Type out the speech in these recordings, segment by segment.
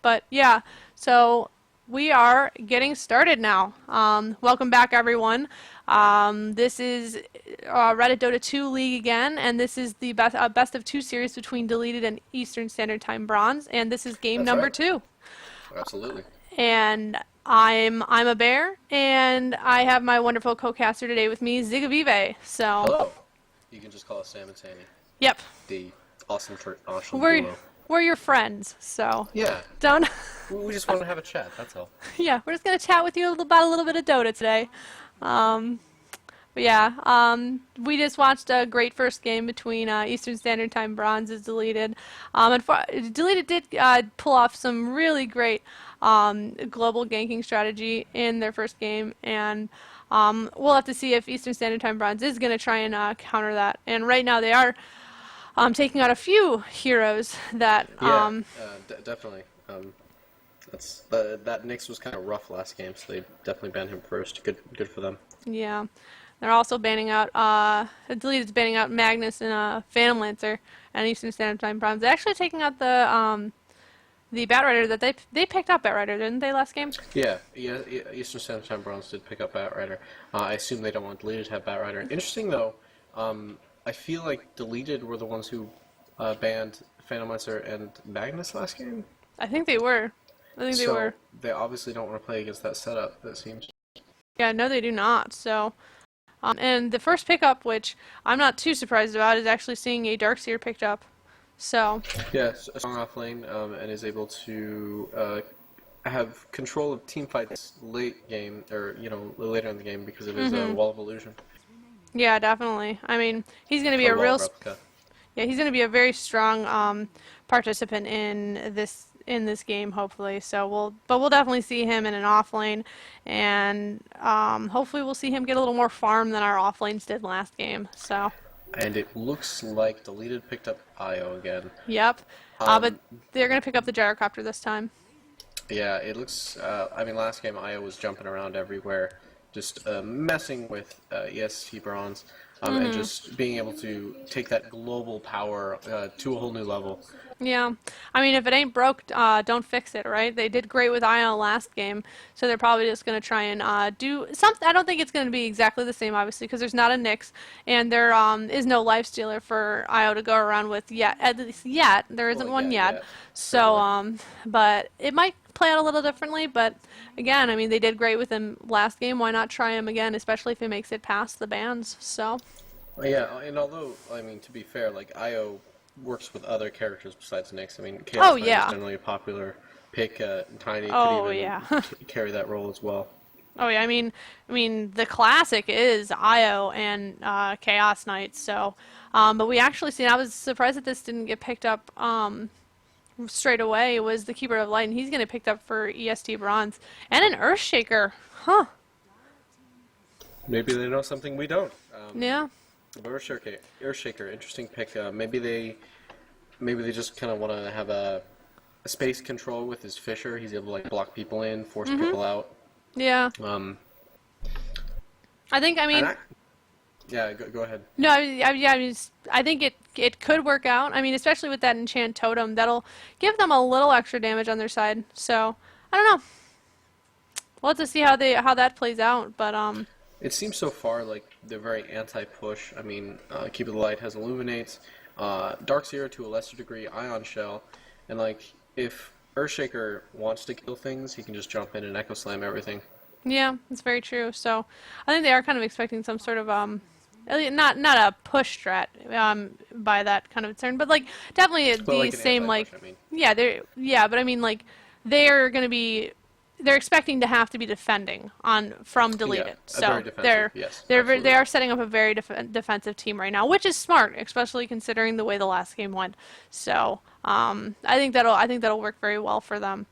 But yeah, so we are getting started now. Welcome back, everyone. This is Reddit Dota 2 League again, and this is the best of two series between Deleted and Eastern Standard Time Bronze, and this is game That's number right. two. Absolutely. And I'm a bear, and I have my wonderful co-caster today with me, Zigavivei. So, Hello. You can just call us Sam and Sammy, yep, the awesome we're duo. we're your friends. So Yeah. don't. We just want to have a chat. That's all. Yeah, we're just gonna chat with you about a little bit of Dota today. But yeah, we just watched a great first game between Eastern Standard Time Bronze's Deleted. Deleted did pull off some really great global ganking strategy in their first game, and we'll have to see if Eastern Standard Time Bronze is going to try and counter that. And right now they are taking out a few heroes that, Yeah. Definitely. That Nyx was kind of rough last game, so they definitely banned him first. Good for them. yeah. They're also banning out, Deleted's banning out Magnus and Phantom Lancer and Eastern Standard Time Bronze. They're actually taking out the Batrider that they picked up Batrider, didn't they, last game? Yeah. Eastern Standard Time Bronze did pick up Batrider. I assume they don't want Deleted to have Batrider. Interesting though. I feel like Deleted were the ones who banned Phantomizer and Magnus last game. I think they were. I think they So were. they obviously don't want to play against that setup. That seems. Yeah, no, they do not. So, and the first pickup, which I'm not too surprised about, is actually seeing a Darkseer picked up. So, Yeah, a strong off lane and is able to have control of team fights late game or later in the game because of his wall of illusion yeah, definitely. I mean, he's going to be or a wall real of replica. Yeah, he's going to be a very strong participant in this game, hopefully. So we'll definitely see him in an off lane, and hopefully we'll see him get a little more farm than our off lanes did last game. So, And it looks like Deleted picked up Io again. yep. But Um, they're going to pick up the gyrocopter this time. yeah, it looks. I mean, last game Io was jumping around everywhere, just messing with EST Bronze, and just being able to take that global power to a whole new level. Yeah, I mean, if it ain't broke, don't fix it, right? They did great with Ion last game, so they're probably just going to try and do something. I don't think it's going to be exactly the same, obviously, because there's not a Nyx, and there is no lifestealer for Io to go around with yet. At least yet, there isn't Well, one yeah, yet. yeah, So, certainly. but it might play out a little differently. But again, I mean, they did great with him last game. Why not try him again, especially if he makes it past the bans? So, Yeah, and although I mean to be fair, like Io works with other characters besides Nyx. I mean, oh Chaos Knight is yeah, generally a popular pick. Tiny could oh even yeah. carry that role as well. Oh yeah, I mean, the classic is Io and Chaos Knight. So, but we actually seen. I was surprised that this didn't get picked up straight away. It was the Keeper of Light, and he's gonna picked up for EST Bronze and an Earthshaker. Huh? Maybe they know something we don't. Yeah. But Earthshaker, interesting pick. Maybe they just kind of want to have a space control with his Fisher. He's able to like block people in, force people out. Yeah. Um, I think. I and mean, yeah, go ahead. no. Yeah. I think it could work out. I mean, especially with that enchant totem, that'll give them a little extra damage on their side. So I don't know. We'll have to see how that plays out. But It seems so far like they're very anti-push. I mean, Keep of the Light has Illuminates, Darkseer to a lesser degree, Ion Shell, and like if Earthshaker wants to kill things, he can just jump in and Echo Slam everything. yeah, that's very true. So I think they are kind of expecting some sort of not a push strat by that kind of turn, but like definitely But the like an same anti-push, like I mean. but I mean like they're gonna be they're expecting to have to be defending on from Yeah, deleted. a very So defensive, yes, they absolutely. are setting up a very defensive team right now, which is smart, especially considering the way the last game went. So I think that'll work very well for them.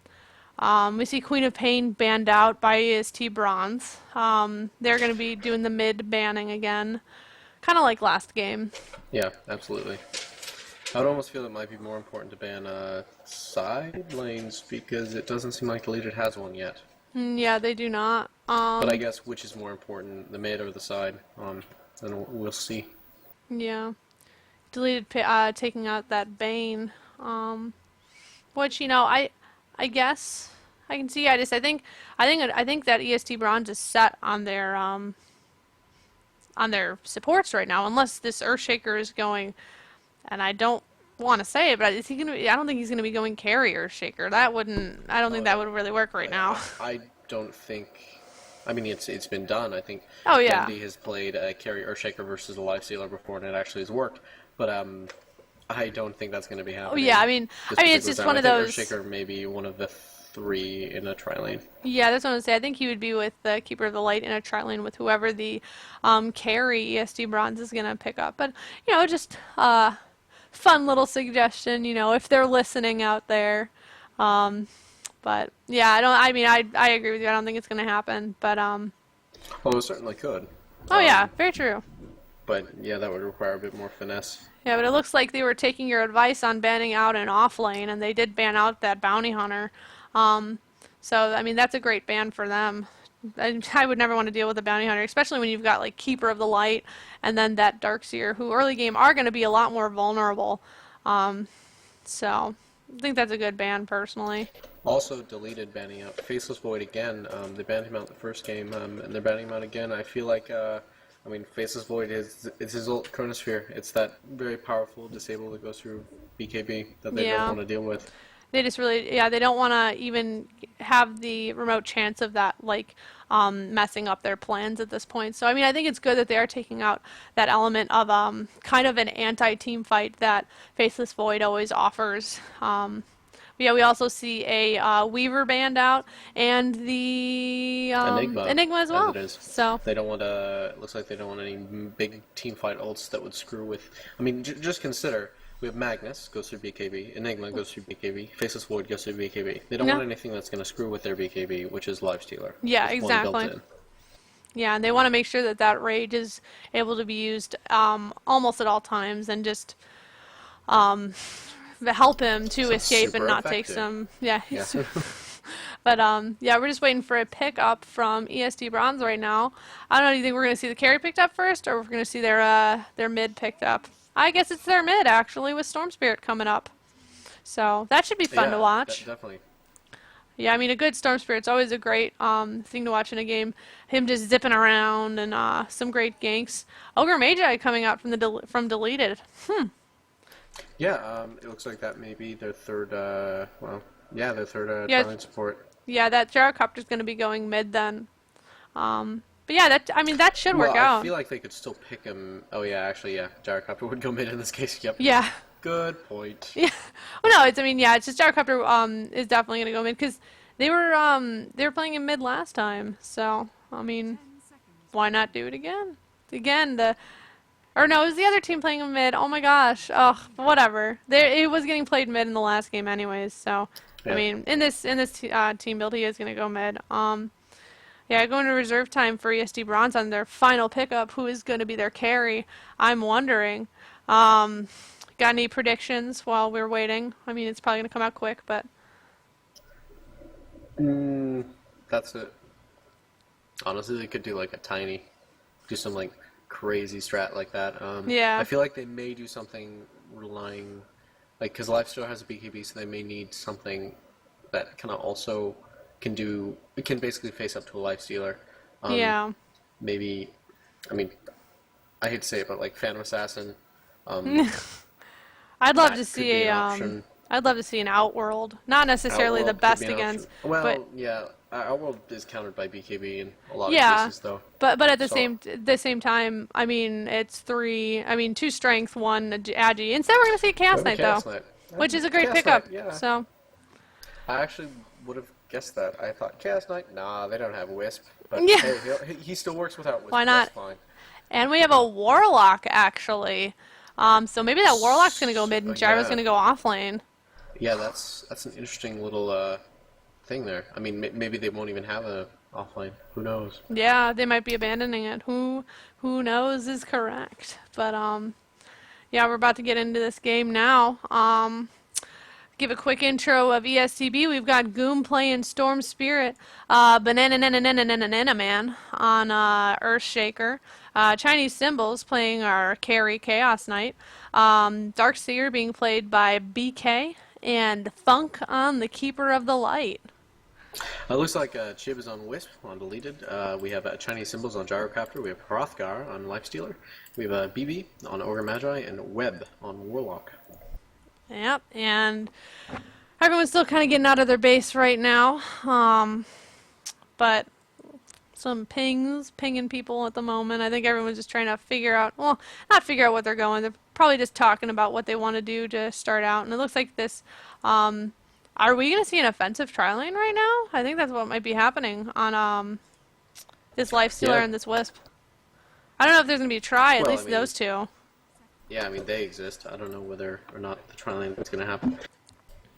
We see Queen of Pain banned out by EST Bronze. They're going to be doing the mid banning again, kind of like last game. Yeah, absolutely. I would almost feel it might be more important to ban side lanes because it doesn't seem like Deleted has one yet. Yeah, they do not. But I guess which is more important, the mid or the side? Then we'll see. Yeah, deleted taking out that Bane. Which I I guess I can see. I think that EST Bronze is set on their supports right now, unless this Earthshaker is going. And I don't want to say it, but is he gonna? I don't think he's gonna be going carry Earthshaker. That wouldn't. I don't Oh think that no, would really work right now. I don't think. I mean, it's been done. I think Oh yeah. Bendy has played carry Earthshaker versus a Lifestealer before, and it actually has worked. But I don't think that's going to be Oh yeah. happening this It's particular just time. one I of think those. Earthshaker may be one of the three in a tri lane. Yeah, that's what I was gonna say. I think he would be with the Keeper of the Light in a tri-lane with whoever the carry ESD Bronze is gonna pick up. But just fun little suggestion. If they're listening out there. Um, but yeah, I don't. I mean, I agree with you. I don't think it's gonna happen. But Well, it certainly could. oh yeah, Um, very true. but yeah, that would require a bit more finesse. Yeah, but it looks like they were taking your advice on banning out an off lane, and they did ban out that bounty hunter. Um, so I mean, that's a great ban for them. I would never want to deal with a bounty hunter, especially when you've got like Keeper of the Light and then that Darkseer, who early game are going to be a lot more vulnerable. So I think that's a good ban personally. Also deleted banning out Faceless Void again. They banned him out the first game, and they're banning him out again. I feel like, I mean, Faceless Void is his old Chronosphere. It's that very powerful disable that goes through BKB that they don't Yeah. want to deal with. They just really, yeah, they don't want to even have the remote chance of that, like, messing up their plans at this point. So, I mean, I think it's good that they are taking out that element of kind of an anti-team fight that Faceless Void always offers. Yeah, we also see a Weaver band out and the Enigma, Enigma as as well. it is. So, They don't want to. Looks like they don't want any big team fight ults that would screw with. I mean, just consider we have Magnus goes through BKB, Enigma goes through BKB, Faceless Void goes through BKB. They don't no, want anything that's going to screw with their BKB, which is Lifestealer. yeah, It's one built exactly. in. Yeah, and they want to make sure that that rage is able to be used almost at all times and just help him to Sounds escape and super not take effective. some. Yeah, Yeah. but yeah, we're just waiting for a pickup from ESD Bronze right now. I don't know. Do you think we're gonna see the carry picked up first, or we're gonna see their mid picked up? I guess it's their mid actually, with Storm Spirit coming up. So that should be fun to Yeah, watch. definitely. Yeah, I mean a good Storm Spirit's always a great thing to watch in a game. Him just zipping around and some great ganks. Ogre Magi coming out from from deleted. Yeah, it looks like that may be their third, well, yeah, their third Yeah, Triline support. yeah, that gyrocopter's going to be going mid then. But yeah, I mean that should Well, work I out. feel like they could still pick him. Oh yeah, actually, yeah, Gyrocopter would go mid in this case. Yep. Yeah, Good point. yeah. Well, no, I mean, yeah, it's just gyrocopter is definitely going to go mid because they were playing in mid last time. So I mean, why not do it again? Again, or no, it was the other team playing in mid. Oh my gosh. Oh, whatever. It was getting played mid in the last game anyways. So I Yeah. mean, in this team build, he is going to go mid. Yeah, going to reserve time for ESD Bronze on their final pickup. Who is going to be their carry? I'm wondering. Um, got any predictions while we're waiting? I mean, it's probably going to come out quick, but Mm, that's it. Honestly, they could do like a tiny, do some like crazy strat like that. I yeah, feel like they may do something relying, like, because Lifesteal has a BKB, so they may need something that kind of also can do, it can basically face up to a Lifestealer. Um, yeah. maybe, I mean, I hate to say it, but like Phantom Assassin, um, I'd love to that could see be a an option. I'd love to see an Outworld. Not necessarily the Outworld could best be an option. against, but Well, yeah, Outworld is countered by BKB in a lot of yeah, cases, though. but at So, the same time, I mean, it's three. I mean, two strength, one agi. Instead, we're gonna see a Chaos maybe Knight though, Chaos Knight. which is a great Chaos pickup. Knight, yeah. So I actually would have guessed that. I thought Chaos Knight, nah, they don't have Wisp. But yeah, hey, he still works without Wisp. why That's not? fine. And we have a Warlock actually. So maybe that Warlock's gonna go mid and Gyro's Yeah, gonna go off lane. yeah, that's an interesting little thing there. I mean, maybe they won't even have a offlane. Who knows? Yeah, they might be abandoning it. Who knows is correct. But yeah, we're about to get into this game now. Give a quick intro of ESTB. We've got Goom playing Storm Spirit, Banana Man on Earthshaker. Chinese Symbols playing our carry Chaos Knight. Darkseer being played by BK and Thunk on the Keeper of the Light. It looks like Chib is on Wisp, on Deleted. We have Chinese Symbols on Gyrocopter. We have Hrothgar on Lifestealer. We have BB on Ogre Magi, and Web on Warlock. Yep, and everyone's still kind of getting out of their base right now. But some pinging people at the moment. I think everyone's just trying to figure out, well, not figure out what they're going. They're probably just talking about what they want to do to start out. And it looks like this, are we going to see an offensive tri lane right now? I think that's what might be happening on this Lifestealer and this Wisp. I don't know if there's going to be a try, at least those two. Yeah, I mean, they exist. I don't know whether or not the tri lane is going to happen.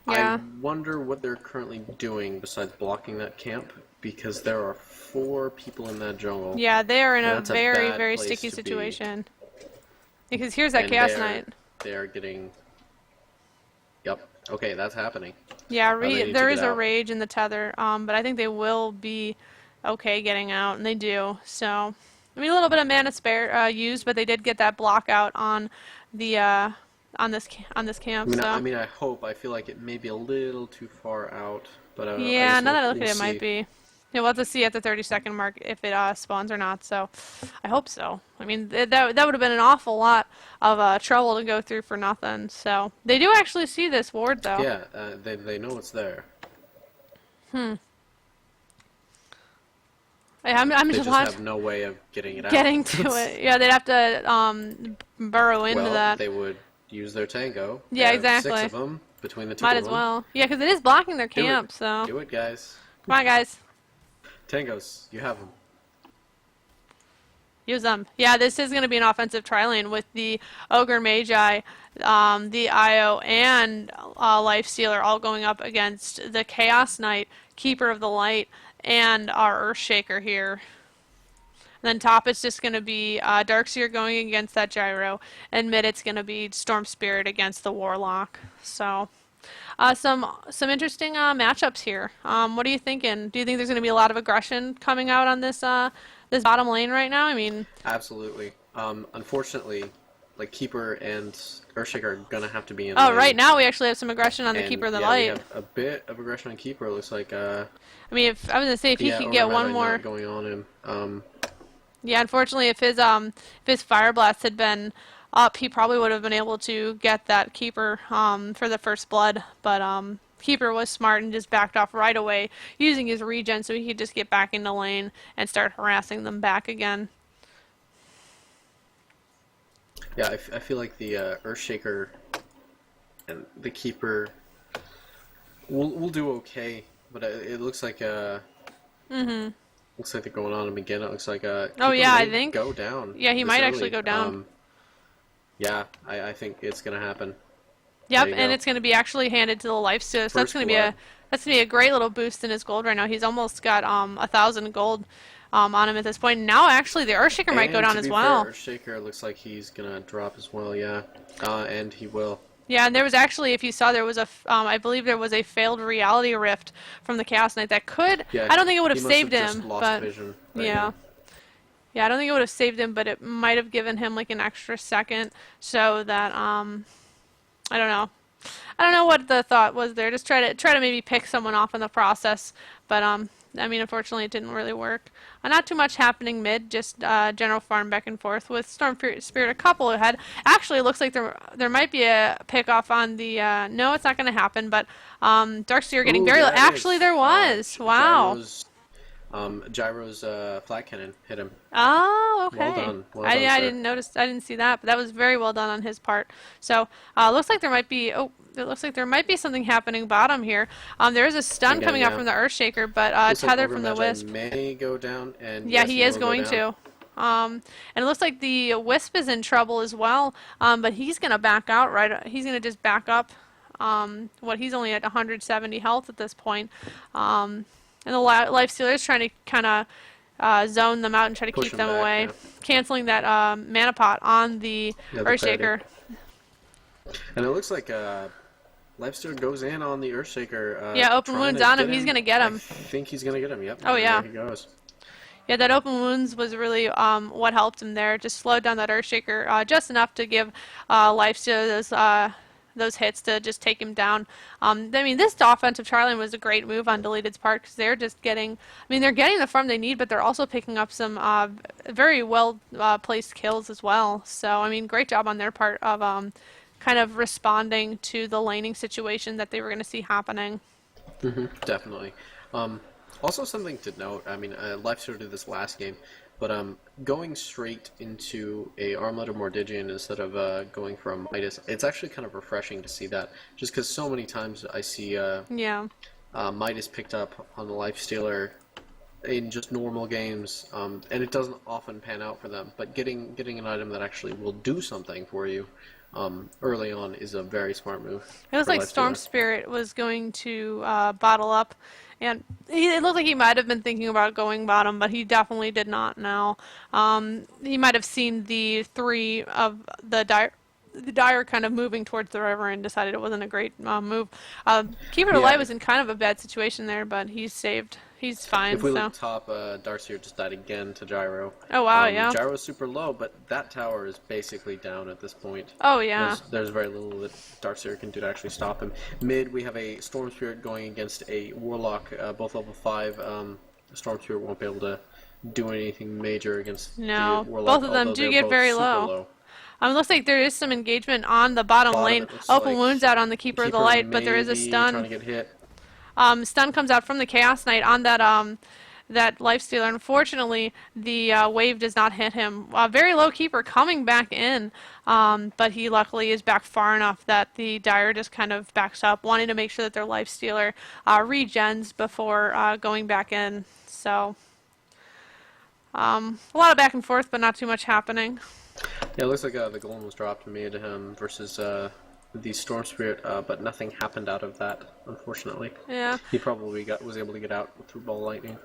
Yeah. I wonder what they're currently doing besides blocking that camp, because there are 4 people in that jungle. Yeah, they are in a That's very, bad very place sticky to situation. Because here's that And Chaos Knight. They are getting... Yep. Okay, that's happening. Yeah, They there need is to get a out. rage in the tether, but I think they will be okay getting out, and they do. So, I mean, a little bit of mana spare used, but they did get that block out on the on this camp. So I mean, I hope. I feel like it may be a little too far out, but I yeah, guess now that I look we'll at it, it might see. be. Yeah, we'll have to see at the 30-second mark if it spawns or not. So, I hope so. I mean, that would have been an awful lot of trouble to go through for nothing. So, they do actually see this ward, though. Yeah, they know it's there. I'm They just just have no way of getting it out. getting to it. Yeah, they'd have to burrow into Well, that. they would use their tango. They Yeah, have exactly. 6 of them between the 2 Might of as them. well. Yeah, because it is blocking their Do camp, it. so. Do it, guys. Come on, guys. Tangos, you have them. Use them. Yeah, this is going to be an offensive tri lane with the Ogre Magi, the IO, and Lifestealer all going up against the Chaos Knight, Keeper of the Light, and our Earthshaker here. And then top it's just going to be Darkseer going against that Gyro, and mid it's going to be Storm Spirit against the Warlock. So some interesting matchups here. What are you thinking? Do you think there's going to be a lot of aggression coming out on this this bottom lane right now? I mean, Absolutely. Unfortunately, like Keeper and Earthshaker are gonna have to be in. oh, lane. right now we actually have some aggression on the And, Keeper of the yeah, Light. we have a bit of aggression on Keeper. It looks like I mean, if I was going to say if he yeah, could Ogre get Magi one more. not going on him. Yeah, unfortunately, if his Fire Blast had been up, he probably would have been able to get that Keeper for the first blood. But Keeper was smart and just backed off right away, using his regen so he could just get back into lane and start harassing them back again. Yeah, I feel like the Earthshaker and the Keeper will do okay, but it looks like looks like they're going on him again. It looks like Oh Keeper yeah, I may think. go down. Yeah, he this might early. actually go down. Yeah, I think it's gonna happen. Yep, There you and go. it's going to be actually handed to the Lifestealer. So that's First going to be blood. a great little boost in his gold right now. He's almost got 1,000 gold on him at this point. Now actually the Earthshaker might go And down to as be well. fair, Earthshaker looks like he's gonna drop as well. Yeah, and he will. Yeah, and there was actually, if you saw, there was I believe there was a failed reality rift from the Chaos Knight that could. Yeah, I don't think it would have he must saved just him, lost but vision right yeah. now. Yeah, I don't think it would have saved him, but it might have given him like an extra second so that I don't know. I don't know what the thought was there. Just try to maybe pick someone off in the process, but I mean, unfortunately, it didn't really work. Not too much happening mid, just general farm back and forth with Storm Spirit a couple ahead. Actually, it looks like there might be a pick off on the. No, it's not going to happen. But Darkseer getting Ooh, very. yeah, it Actually, is. there was. Wow. Gyro's flat cannon hit him. Oh, okay. Well done. Well done, I sir. didn't notice. I didn't see that, but that was very well done on his part. So, looks like there might be. Oh, it looks like there might be something happening bottom here. There is a stun Again, coming out yeah. from the Earthshaker, but Looks like tether Ogre from the Magi Wisp. may go down, and Yeah, yes, he is will go going down. to. And it looks like the Wisp is in trouble as well. But he's gonna back out right. He's gonna just back up. He's only at 170 health at this point. And the Lifestealer is trying to kind of zone them out and try to Push keep them them back, away, yeah. canceling that mana pot on the Yeah, the Earthshaker. And it looks like Lifestealer goes in on the Earthshaker. Yeah, open trying wounds to on get him. He's gonna get him. I think he's gonna get him. Yep. Oh, yeah. There he goes. Yeah, that open wounds was really what helped him there. Just slowed down that Earthshaker just enough to give Lifestealer those hits to just take him down. I mean, this offensive Charlie was a great move on Deleted's part because they're just getting, I mean, they're getting the farm they need, but they're also picking up some very well placed kills as well. So, I mean, great job on their part of kind of responding to the laning situation that they were going to see happening. Definitely. Um, Also, something to note. I mean, Lifestealer did this last game, but going straight into a Armlet or Mordigian instead of going from Midas, it's actually kind of refreshing to see that. Just because so many times I see Yeah. Midas picked up on the Lifestealer in just normal games, and it doesn't often pan out for them. But getting an item that actually will do something for you early on is a very smart move It was for like Storm Lifestealer. Spirit was going to bottle up, and it looked like he might have been thinking about going bottom, but he definitely did not now. He might have seen the three of the Dire kind of moving towards the river and decided it wasn't a great move. Keeper to Light Yeah, was in kind of a bad situation there, but he's saved. He's fine, if we so. look top, Darcy just died again to Gyro. Oh, wow, yeah. Gyro's super low, but that tower is basically down at this point. Oh, yeah. There's very little that Darcy can do to actually stop him. Mid, we have a Storm Spirit going against a Warlock, both level 5. Storm Spirit won't be able to do anything major against No, the Warlock, both of them although do they're get both very super low. It looks like there is some engagement on the bottom Bottom, lane. it looks Open like wounds out on the Keeper of the Keeper Light, but there is a maybe trying to stun. get hit. Stun comes out from the Chaos Knight on that Lifestealer. Unfortunately, the wave does not hit him. Very low Keeper coming back in, but he luckily is back far enough that the Dire just kind of backs up, wanting to make sure that their Lifestealer regens before going back in. So, a lot of back and forth, but not too much happening. Yeah, it looks like the golem was dropped mid versus the Storm Spirit, but nothing happened out of that, unfortunately. Yeah. He probably was able to get out through ball lightning.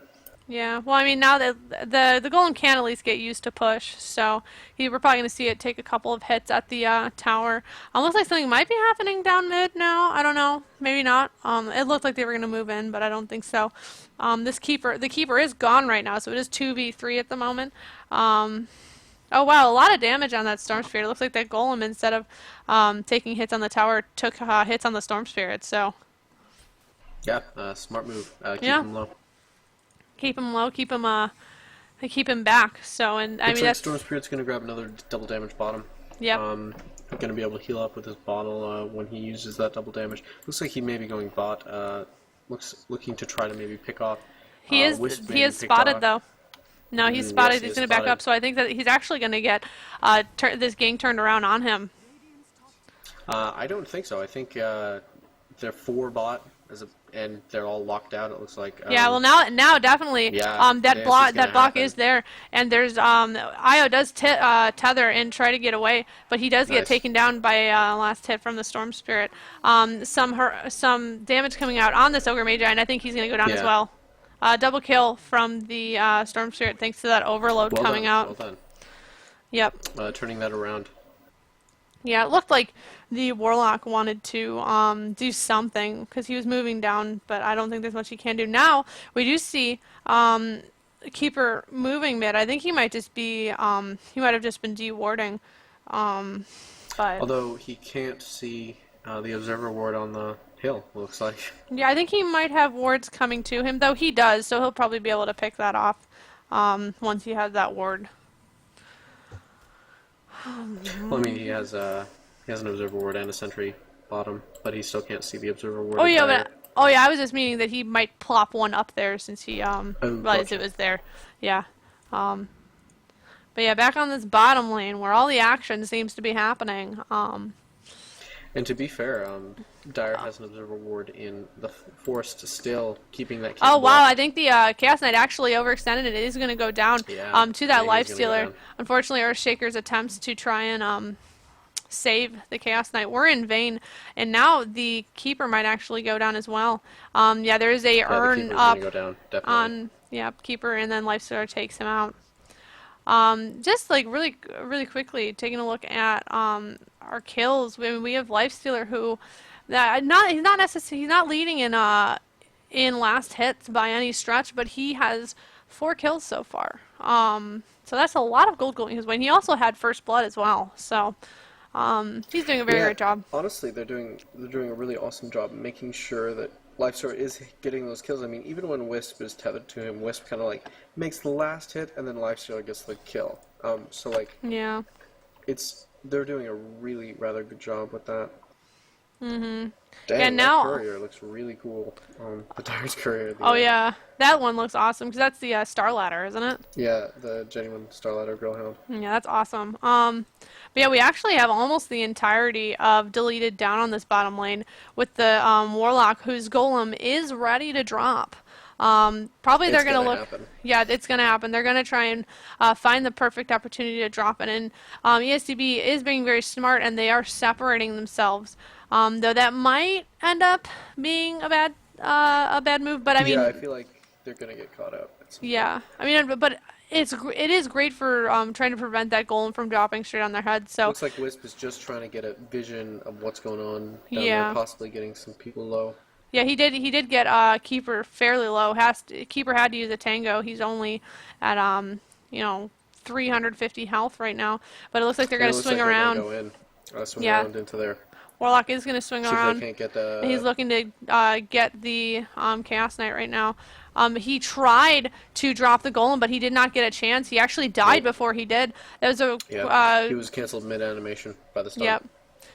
Yeah, well, I mean, now that the golem can at least get used to push, so we're probably going to see it take a couple of hits at the tower. Looks like something might be happening down mid now. I don't know, maybe not. It looked like they were going to move in, but I don't think so. The keeper is gone right now, so it is 2v3 at the moment. Oh wow, a lot of damage on that Storm Spirit. It looks like that golem, instead of taking hits on the tower, took hits on the Storm Spirit. So Yeah, smart move. Keep yeah. him low. Keep him low, keep him back. So, and I Looks mean like that's Storm Spirit's going to grab another double damage bottom. yep. Going to be able to heal up with his bottle when he uses that double damage. Looks like he may be going bot. Looking to try to maybe pick off. He is Wisp he is maybe pick spotted off. though. No, he's Yes, spotted. he He's is going to back spotted. up. So I think that he's actually going to get this gang turned around on him. I don't think so. I think they're 4 bot and they're all locked out. It looks like. Yeah, well now definitely Yeah, that this block is gonna block happen. is there, and there's Io does tether and try to get away, but he does get Nice. taken down by last hit from the Storm Spirit. Some damage coming out on this Ogre Magi, and I think he's gonna go down as Yeah. well. Double kill from the Storm Spirit thanks to that overload Well coming done. out. Well Yep. done. Turning that around. Yeah, it looked like the Warlock wanted to do something because he was moving down, but I don't think there's much he can do. Now, we do see Keeper moving mid. I think he might just be, he might have just been dewarding. But Although he can't see the observer ward on the hill, looks like. yeah, I think he might have wards coming to him, though he does, so he'll probably be able to pick that off once he has that ward. Well, I mean, he has an observer ward and a sentry bottom, but he still can't see the observer ward. Oh yeah, entire- but oh yeah, I was just meaning that he might plop one up there since he realized gotcha. it was there. Yeah. But yeah, back on this bottom lane where all the action seems to be happening. And to be fair, Dire has an observer ward in the forest still, keeping that. Oh camp wow, blocked. I think the Chaos Knight actually overextended it. It is going to go down Yeah, to that yeah, he's gonna go Lifestealer. down. Unfortunately, Earthshaker's attempts to try and save the Chaos Knight were in vain, and now the Keeper might actually go down as well. Yeah, there is a Yeah, the urn keeper's up gonna go down, definitely. on Keeper, and then Lifestealer takes him out. Just like really quickly taking a look at our kills. We have Lifestealer who he's not leading in last hits by any stretch, but he has 4 kills so far. So that's a lot of gold going his way. And he also had first blood as well. So He's doing a very Yeah, great job. honestly, they're doing a really awesome job making sure that Lifesteal is getting those kills. I mean, even when Wisp is tethered to him, Wisp kind of like makes the last hit, and then Lifesteal gets the kill. So like Yeah. it's they're doing a really rather good job with that. Mm-hmm. Yeah, Dang, that now, courier looks really cool. The Tyrant's courier, oh the yeah, that one looks awesome because that's the Star Ladder, isn't it? yeah, the genuine Starlighter Grillhound. Yeah, that's awesome. But yeah, we actually have almost the entirety of deleted down on this bottom lane with the Warlock, whose golem is ready to drop. Probably they're It's gonna gonna look. happen. Yeah, it's gonna happen. They're gonna try and find the perfect opportunity to drop it. And ESTB is being very smart, and they are separating themselves. Though that might end up being a bad move. But I Yeah, I mean, feel like they're gonna get caught up at some point. yeah, I mean, but it is great for trying to prevent that golem from dropping straight on their head. So Looks like Wisp is just trying to get a vision of what's going on down there, yeah, possibly getting some people low. yeah, he did get Keeper fairly low. Keeper had to use a tango. He's only at you know 350 health right now, but it looks like they're And gonna it looks swing like they're gonna around. go in, swing Yeah, around into there. Warlock is gonna swing See if they around. can't get And he's looking to get the Chaos Knight right now. He tried to drop the golem, but he did not get a chance. He actually died Nope. before he did. That was a Yeah, he was canceled mid-animation by the stun. yep.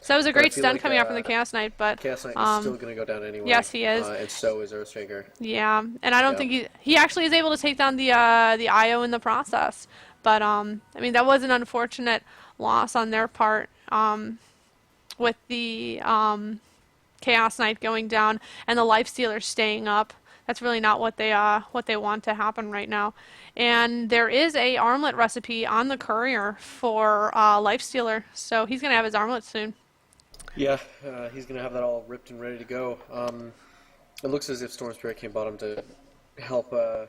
So that was a But I great feel stun like coming out from the Chaos Knight, but Chaos Knight is still gonna go down anyway. yes, he is. And so is Earthshaker. Yeah, and I don't Yeah. think he actually is able to take down the IO in the process. But I mean that was an unfortunate loss on their part with the Chaos Knight going down and the Life Stealer staying up. That's really not what they want to happen right now. And there is a armlet recipe on the courier for Life Stealer, so he's gonna have his armlet soon. Yeah, he's gonna have that all ripped and ready to go. It looks as if Storm Spirit came bottom to help the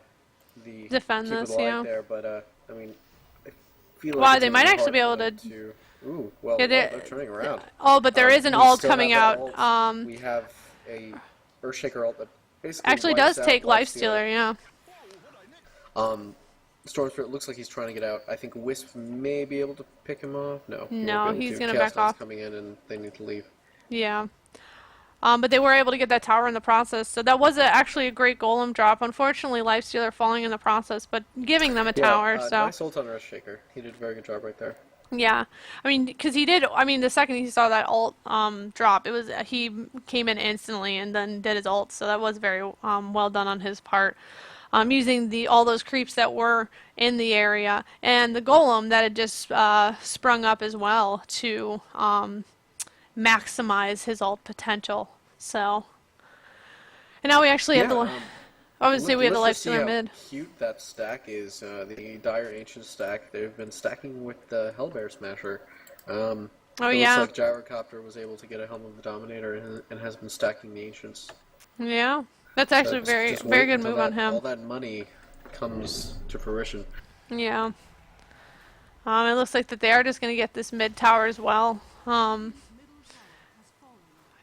Defend Keeper of this, the Light yeah. there, but I mean, I feel like Well, it's they gonna might be actually hard be for able them to. to. Ooh, well, Yeah, they're turning around. oh, but there is an We ult still have coming that out. ult. We have a Earthshaker ult that basically Actually wipes does out take Lifestealer. Lifestealer, yeah. Storm Spirit looks like he's trying to get out. I think Wisp may be able to pick him off. No, he No, won't be he's able to. gonna Chaos back Knight's off. coming in and they need to leave. Yeah. But they were able to get that tower in the process, so that was actually a great golem drop. Unfortunately, Lifestealer falling in the process, but giving them a Yeah, tower. So nice ult on Earthshaker. He did a very good job right there. yeah, I mean, because he did. I mean, the second he saw that ult drop, it was he came in instantly and then did his ult. So that was very well done on his part. Using all those creeps that were in the area and the golem that had just sprung up as well to maximize his ult potential. So, and now we actually have Yeah, I would say we have the let's just see Lifestealer how mid. cute that stack is. The Dire Ancient stack. They've been stacking with the Hellbear Smasher. Oh it yeah, looks like Gyrocopter was able to get a Helm of the Dominator and has been stacking the Ancients. yeah. That's actually a But very just very wait good until move on him. all that money comes to fruition. Yeah. It looks like that they are just going to get this mid tower as well.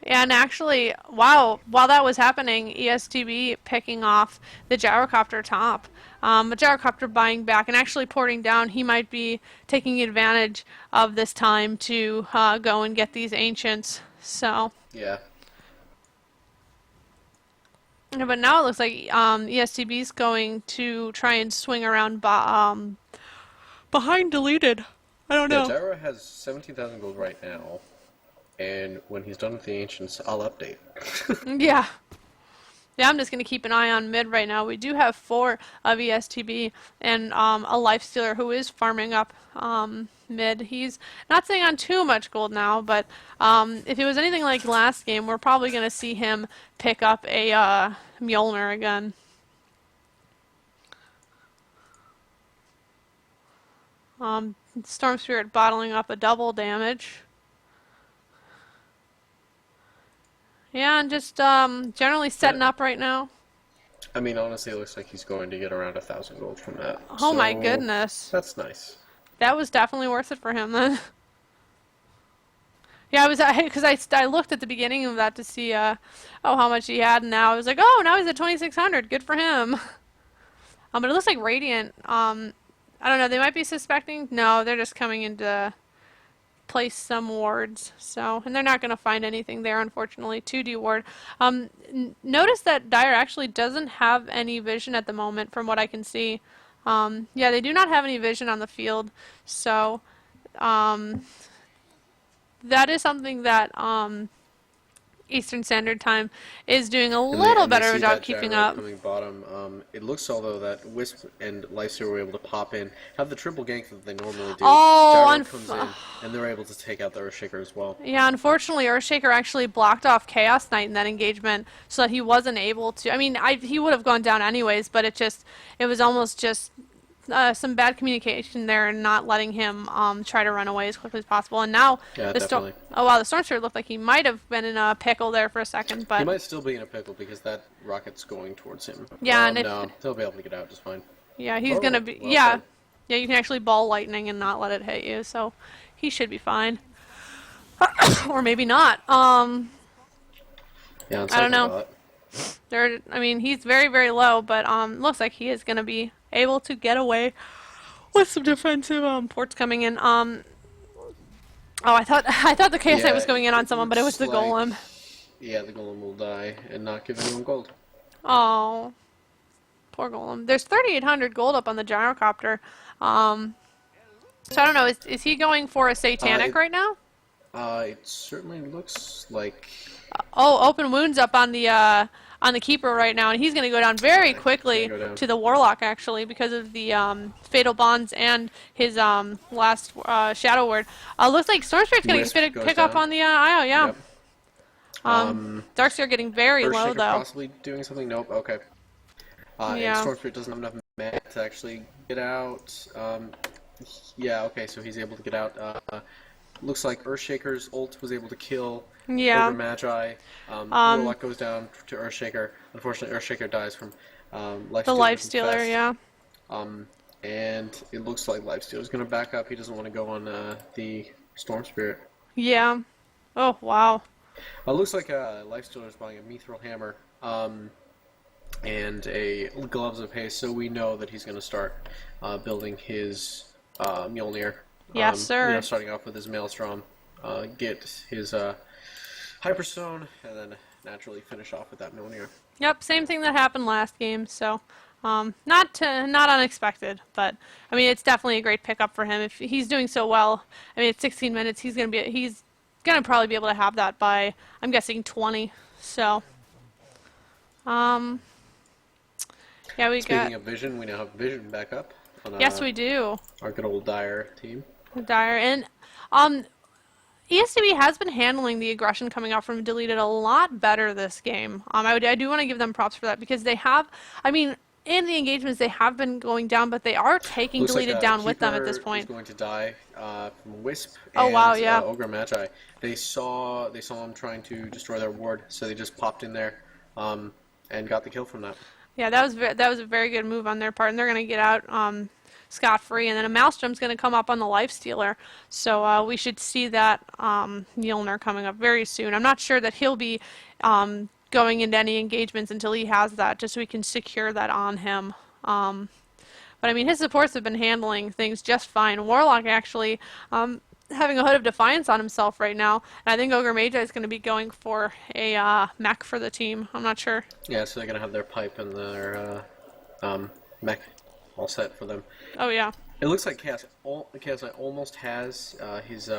And actually, wow, while that was happening, ESTB picking off the gyrocopter top. The gyrocopter buying back and actually porting down. He might be taking advantage of this time to go and get these ancients. So, Yeah. yeah, but now it looks like ESTB is going to try and swing around behind deleted. I don't Yeah, know. Gyro has 17,000 gold right now. And when he's done with the Ancients, I'll update. Yeah. Yeah, I'm just going to keep an eye on mid right now. We do have 4 of ESTB and a Lifestealer who is farming up mid. He's not sitting on too much gold now, but if it was anything like last game, we're probably going to see him pick up a Mjolnir again. Storm Spirit bottling up a double damage. Yeah, and just generally setting up right now. I mean, honestly, it looks like he's going to get around 1,000 gold from that. Oh my So, goodness. that's nice. That was definitely worth it for him then. Yeah, because I looked at the beginning of that to see how much he had, and now I was like, oh, now he's at 2,600. Good for him. But it looks like Radiant. I don't know. They might be suspecting. No, they're just coming into place some wards. So, and they're not going to find anything there, unfortunately. 2D ward. Notice that Dire actually doesn't have any vision at the moment, from what I can see. Yeah, they do not have any vision on the field. So, um, that is something that Eastern Standard Time is doing a little And they better see job that keeping gyro up. coming bottom. It looks although that Wisp and Lifesteal were able to pop in, have the triple gank that they normally do. Gyro comes in, and they're able to take out the Earthshaker as well. Yeah, unfortunately, Earthshaker actually blocked off Chaos Knight in that engagement, so that he wasn't able to. I mean, he would have gone down anyways, but it was almost just some bad communication there and not letting him try to run away as quickly as possible. And now Yeah, the storm. definitely. Oh wow, the Storm Spirit looked like he might have been in a pickle there for a second, He but might still be in a pickle because that rocket's going towards him. yeah, and if No, he'll be able to get out just fine. yeah, he's Oh, gonna be well yeah, said. yeah. You can actually ball lightning and not let it hit you, so he should be fine, or maybe not. Yeah, on I don't second know. thought. I mean, he's very, very low, but looks like he is going to be able to get away with some defensive ports coming in. Oh, I thought the Chaos Knight Yeah, was going in on it someone, but it was looks the like Golem. yeah, the golem will die and not give anyone gold. Oh, poor Golem. There's 3,800 gold up on the gyrocopter. So I don't know. Is he going for a Satanic right now? It certainly looks like Oh, open wounds up on the keeper right now, and he's going to go down very quickly go down. to the warlock actually because of the fatal bonds and his last shadow word. Looks like Storm Spirit's going Wisp to goes pick up down. on the IO. Yeah. Yep. Darkseer getting very low Earthshaker though. possibly doing something. Nope. Okay. And Yeah. Storm Spirit doesn't have enough mana to actually get out. Yeah. Okay. So he's able to get out. Looks like Earthshaker's ult was able to kill Yeah. over Magi. Warlock goes down to Earthshaker. Unfortunately, Earthshaker dies from Lifestealer. The Lifestealer. Yeah. And it looks like Lifestealer is going to back up. He doesn't want to go on the Storm Spirit. Yeah. Oh wow. It looks like Lifestealer is buying a Mithril Hammer and a Gloves of Haste, so we know that he's going to start building his Mjolnir. Yes, sir. You know, starting off with his Maelstrom, get his Hyperstone, and then naturally finish off with that Mjolnir. Yep, same thing that happened last game. So, not unexpected, but I mean it's definitely a great pickup for him if he's doing so well. I mean, it's 16 minutes. He's gonna probably be able to have that by I'm guessing 20. So, yeah, we Speaking got of Vision, we now have Vision back up on yes, we do. our good old Dire team. Dire and ESTB has been handling the aggression coming out from Deleted a lot better this game. I do want to give them props for that because they have, I mean, in the engagements they have been going down, but they are taking Looks Deleted like, down with them at Keeper this point. is going to die from Wisp Oh, and wow, yeah. Ogre Magi. They saw him trying to destroy their ward, so they just popped in there and got the kill from that. Yeah, that was a very good move on their part, and they're going to get out scot-free, and then a Maelstrom's going to come up on the Lifestealer, so we should see that Mjolnir coming up very soon. I'm not sure that he'll be going into any engagements until he has that, just so we can secure that on him. But I mean, his supports have been handling things just fine. Warlock actually having a Hood of Defiance on himself right now, and I think Ogre Magi is going to be going for a mech for the team. I'm not sure. Yeah, so they're gonna have their pipe and their mech all set for them. Oh yeah. It looks like Chaos Knight almost has his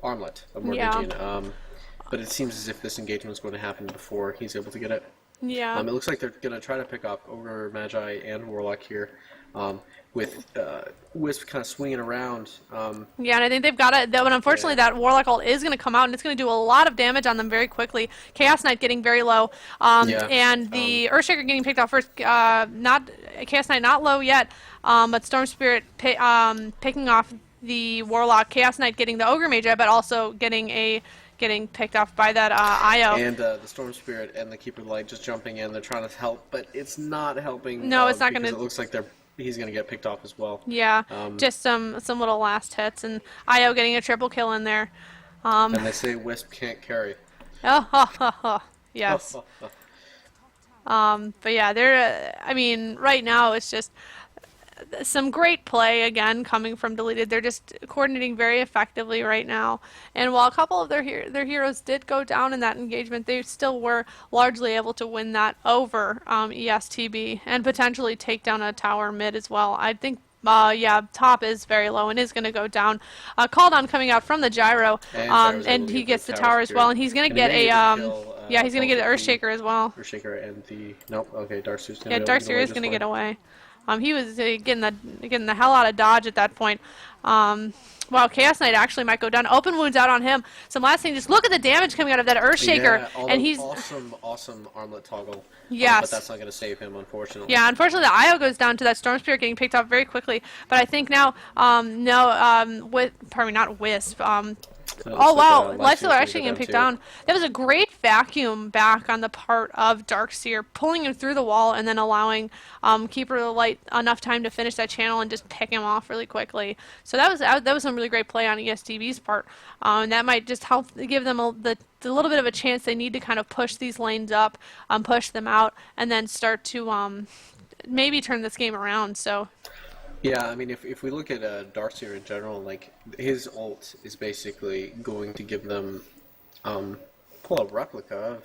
armlet of Morgantian, but it seems as if this engagement is going to happen before he's able to get it. Yeah. It looks like they're going to try to pick up Ogre, Magi, and Warlock here, with Wisp kind of swinging around. Yeah, and I think they've got it. But unfortunately, Yeah. that Warlock ult is going to come out, and it's going to do a lot of damage on them very quickly. Chaos Knight getting very low, Yeah, and the Earthshaker getting picked off first. Not Chaos Knight not low yet, but Storm Spirit picking off the Warlock. Chaos Knight getting the Ogre Magi, but also getting picked off by that IO. And the Storm Spirit and the Keeper of the Light just jumping in. They're trying to help, but it's not helping. No, it's not because gonna- It looks like he's going to get picked off as well. Yeah, just some little last hits, and IO getting a triple kill in there. And they say Wisp can't carry. Yes. But yeah, they're. I mean, right now it's just some great play again coming from deleted. They're just coordinating very effectively right now. And while a couple of their heroes did go down in that engagement, they still were largely able to win that over ESTB and potentially take down a tower mid as well. I think. Yeah, top is very low and is going to go down. Called on coming out from the gyro, And Gyro's able and to he get the gets the tower tower as well, secured. and he's going to And he get may a even kill yeah, he's going to get an both of the Earthshaker as well. Earthshaker and the... Nope, okay, Darkseer's Yeah, going to get Darkseer away is just going to fine. get away. He was getting the hell out of dodge at that point. Wow, Chaos Knight actually might go down. Open wounds out on him. Some last thing, just look at the damage coming out of that Earthshaker, Yeah, and although he's awesome armlet toggle. yes. But that's not going to save him, unfortunately. Yeah, unfortunately, the IO goes down to that Storm Spirit getting picked up very quickly. But I think now, not Wisp. So it Oh looks wow, like, Lifestealer Lifesteal's actually gonna getting go picked down down. That was a great vacuum back on the part of Darkseer, pulling him through the wall and then allowing Keeper of the Light enough time to finish that channel and just pick him off really quickly. So that was some really great play on ESTV's part. And that might just help give them the little bit of a chance they need to kind of push these lanes up, push them out, and then start to maybe turn this game around. So. Yeah, I mean, if we look at Darkseer in general, like, his ult is basically going to give them pull a replica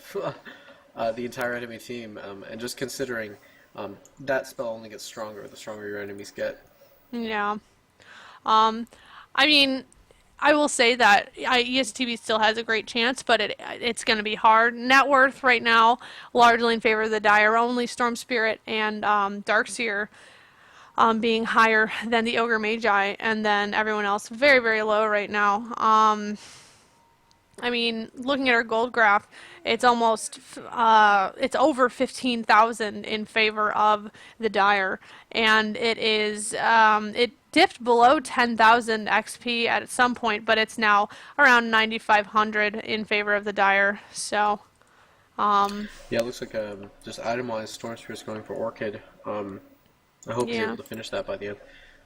of the entire enemy team, and just considering that spell only gets stronger the stronger your enemies get. Yeah. I mean, I will say that ESTV still has a great chance, but it's going to be hard. Net worth right now, largely in favor of the Dire, only Storm Spirit and Darkseer being higher than the Ogre Magi, and then everyone else very, very low right now. I mean, looking at our gold graph, it's almost it's over 15,000 in favor of the Dire, and it dipped below 10,000 XP at some point, but it's now around 9,500 in favor of the Dire. So. Yeah, it looks like just itemized Storm Spirit's going for Orchid. I hope he's able to finish that by the end.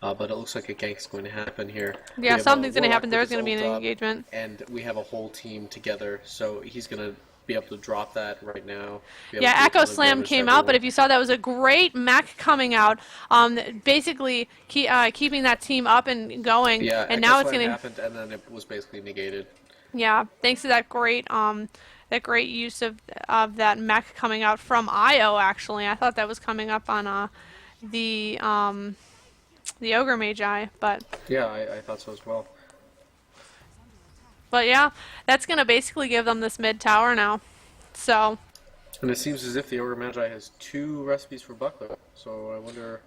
But it looks like a gank's going to happen here. Yeah, something's going to happen. There's going to be an engagement. And we have a whole team together, so he's going to be able to drop that right now. Yeah, Echo Slam came out, but if you saw, that was a great mech coming out, basically keeping that team up and going. Yeah, and Echo now it's Slam going to happened, and then it was basically negated. Yeah, thanks to that great use of that mech coming out from IO. Actually, I thought that was coming up on the Ogre Magi, but yeah, I thought so as well. But yeah, that's gonna basically give them this mid tower now. So. And it seems as if the Ogre Magi has 2 recipes for Buckler, so I wonder.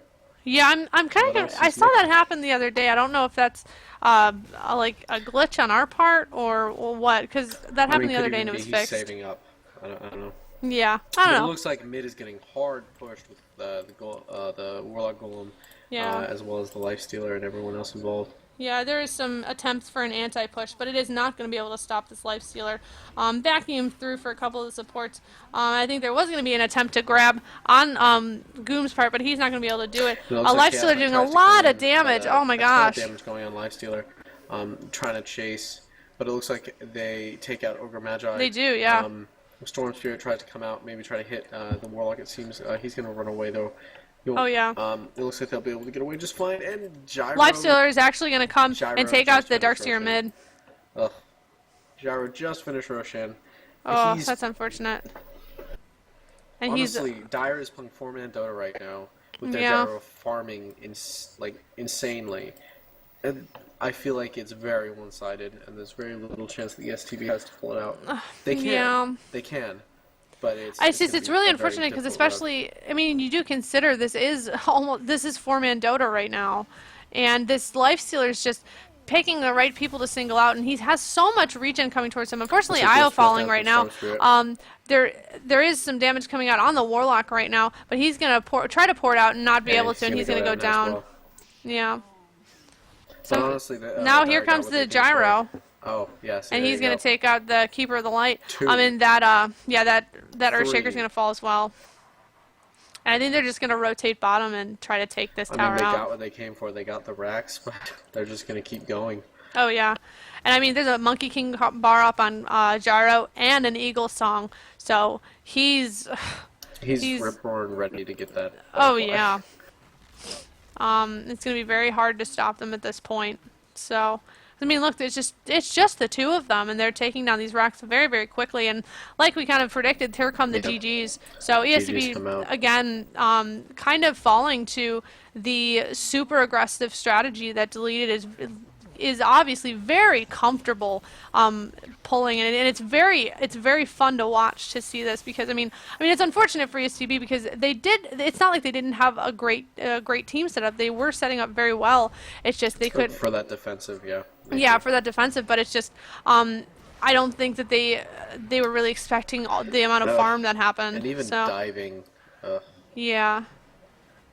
Yeah, I'm kind of. I saw that happen the other day. I don't know if that's like a glitch on our part or what, because that happened the other day and it was fixed. He's saving up. I don't know. Yeah, I don't know. It looks like mid is getting hard pushed with the Warlock Golem, as well as the Lifestealer and everyone else involved. Yeah, there is some attempts for an anti-push, but it is not going to be able to stop this Lifestealer. Vacuum through for a couple of the supports. I think there was going to be an attempt to grab on Goom's part, but he's not going to be able to do it. Lifestealer doing a lot of damage. Oh my gosh. A ton of damage going on Lifestealer, trying to chase, but it looks like they take out Ogre Magi. They do, yeah. Storm Spirit tries to come out, maybe try to hit the Warlock. It seems he's going to run away though. Oh yeah. It looks like they'll be able to get away just fine. And Gyro. Lifestealer is actually going to come and take out the Darkseer mid. Ugh. Gyro just finished Roshan. Oh, that's unfortunate. And honestly, Dire is playing 4-man Dota right now with their Gyro farming insanely. And I feel like it's very one-sided, and there's very little chance that the STB has to pull it out. They can. Yeah. They can. But it's really unfortunate because especially, I mean, you do consider this is 4-man Dota right now, and this Lifestealer is just picking the right people to single out, and he has so much regen coming towards him. Unfortunately, IO falling right now. There is some damage coming out on the Warlock right now, but he's gonna try to pour it out and not be able to, and he's gonna go down. Well. Yeah. So honestly, now here comes the Gyro. Oh, yes. And he's going to take out the Keeper of the Light. And that Earthshaker's going to fall as well. And I think they're just going to rotate bottom and try to take this tower out. They got what they came for. They got the racks, but they're just going to keep going. Oh, yeah. And I mean, there's a Monkey King bar up on Gyro and an Eagle Song. So he's rip-roaring ready to get that. Oh, yeah. It's going to be very hard to stop them at this point. So, I mean, look, it's just the two of them, and they're taking down these rocks very, very quickly. And like we kind of predicted, here come the Yep. GGs. So GG's ESTB come out. again, kind of falling to the super aggressive strategy that Deleted is obviously very comfortable pulling it, and it's very fun to watch to see this because I mean it's unfortunate for ESTB because it's not like they didn't have a great team set up. They were setting up very well. It's just they could For that defensive, yeah, they yeah did. for that defensive, but it's just I don't think that they were really expecting the amount of No, farm that happened. and even So diving, uh, yeah,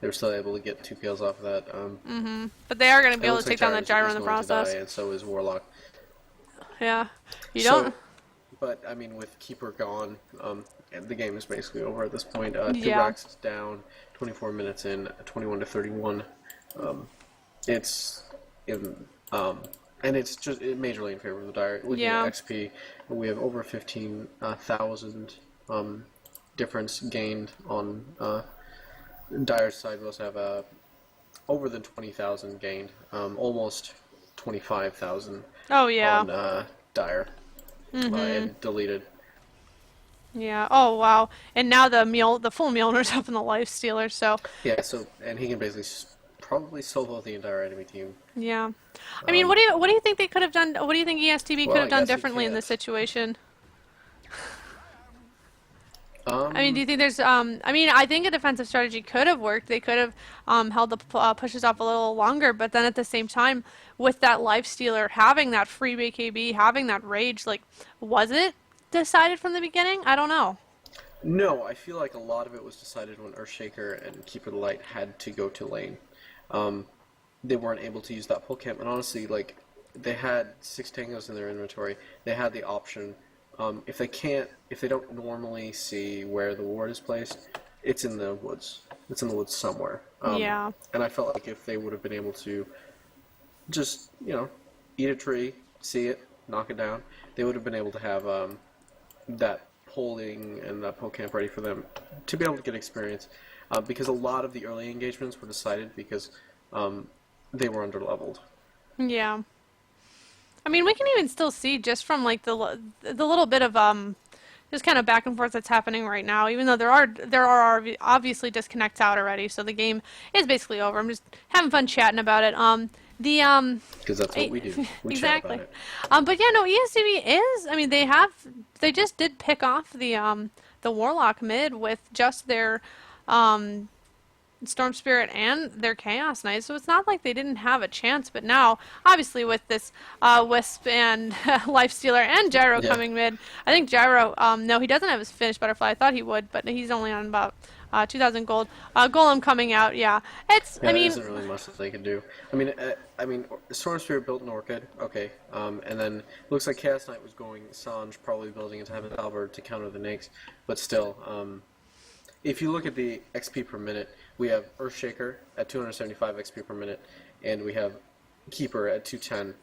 they were still able to get 2 kills off of that. but they are going to be It able to looks like take down that gyro is in the going to die, process. and so is Warlock. Yeah, you So, don't. but I mean, with Keeper gone, the game is basically over at this point. Two Yeah. racks down, 24 minutes in, 21 to 31. It's in, and it's just majorly in favor of the Dire. Looking Yeah. at XP, we have over 15,000 difference gained on Dire's side. We also have over than 20,000 gained, almost 25,000 Oh yeah. on Dire and deleted. Yeah. Oh wow. And now the full Mjolnir's up in the Life Stealer. So Yeah, so and he can basically probably solo the entire enemy team. yeah. I mean, what do you think they could have done? What do you think ESTB could Well, have I done guess he differently in this can't. situation? I mean, do Um, you think there's I mean, I think a defensive strategy could have worked. They could have held the pushes off a little longer, but then at the same time, with that Life Stealer having that free BKB, having that rage, like, was it decided from the beginning? I don't know. no, I feel like a lot of it was decided when Earthshaker and Keeper the Light had to go to lane. Um, they weren't able to use that pull camp, and honestly, like they had 6 tangos in their inventory. They had the option. If they don't normally see where the ward is placed, it's in the woods. It's in the woods somewhere. Yeah. And I felt like if they would have been able to just, eat a tree, see it, knock it down, they would have been able to have that polling and that poke camp ready for them to be able to get experience. Because a lot of the early engagements were decided because they were underleveled. Yeah. I mean, we can even still see just from like the little bit of just kind of back and forth that's happening right now. Even though there are obviously disconnects out already, so the game is basically over. I'm just having fun chatting about it. The Because that's what we do. We chat about exactly. it. But yeah, no, ESCB is. I mean, they just did pick off the Warlock mid with just their Storm Spirit and their Chaos Knight, so it's not like they didn't have a chance. But now, obviously, with this Wisp and Life Stealer and Gyro Yeah. coming mid, I think Gyro. No, he doesn't have his finished butterfly. I thought he would, but he's only on about 2,000 gold. Golem coming out. Yeah, it's. Yeah, I there mean, isn't really much that they can do. I mean, Storm Spirit built an Orchid, okay, and then looks like Chaos Knight was going Sange, probably building into Heaven's Halberd to counter the Nyx, but still, if you look at the XP per minute, we have Earthshaker at 275 XP per minute, and we have Keeper at 210.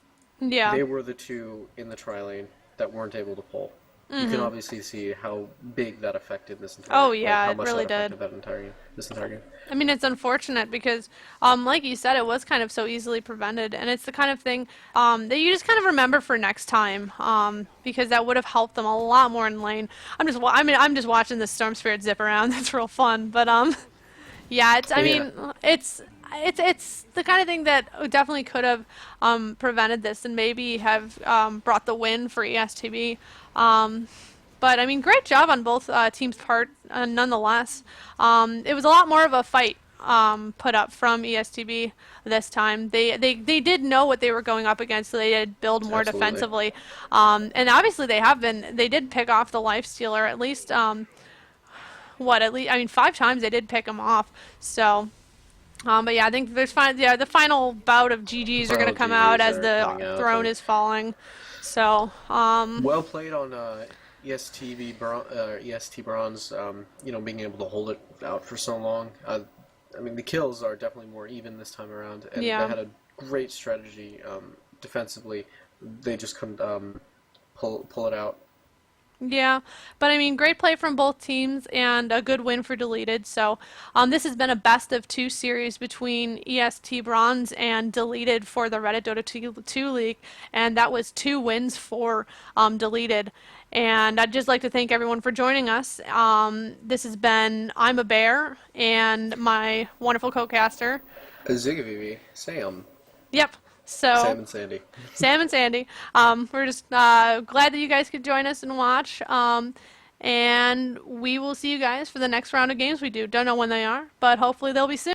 yeah. They were the two in the tri-lane that weren't able to pull. You can obviously see how big that affected this entire. Oh, like, yeah, how it much really that did. affected that entire game, this entire game. I mean, it's unfortunate because, like you said, it was kind of so easily prevented, and it's the kind of thing that you just kind of remember for next time, because that would have helped them a lot more in lane. I'm just watching the Storm Spirit zip around. That's real fun, but yeah, it's. I Yeah. mean, it's the kind of thing that definitely could have prevented this and maybe have brought the win for ESTB. But I mean, great job on both teams' part, nonetheless. It was a lot more of a fight put up from ESTB this time. They did know what they were going up against, so they did build more Absolutely. defensively. And obviously they have been. They did pick off the Life Stealer at least. At least I mean 5 times they did pick him off. So. But yeah, I think the final bout of GGs are going to Final come out GGs as are the coming out, throne and is falling. So, well played on EST Bronze, being able to hold it out for so long. I mean, the kills are definitely more even this time around, and yeah. they had a great strategy defensively. They just couldn't pull it out. Yeah, but I mean, great play from both teams and a good win for Deleted. So, this has been a best of two series between EST Bronze and Deleted for the Reddit Dota 2 League, and that was two wins for Deleted. And I'd just like to thank everyone for joining us. This has been I'm a Bear and my wonderful co-caster. Zigavivei, Sam, Yep. Sam So and Sandy. Sam and Sandy. We're just glad that you guys could join us and watch. And we will see you guys for the next round of games we do. Don't know when they are, but hopefully they'll be soon.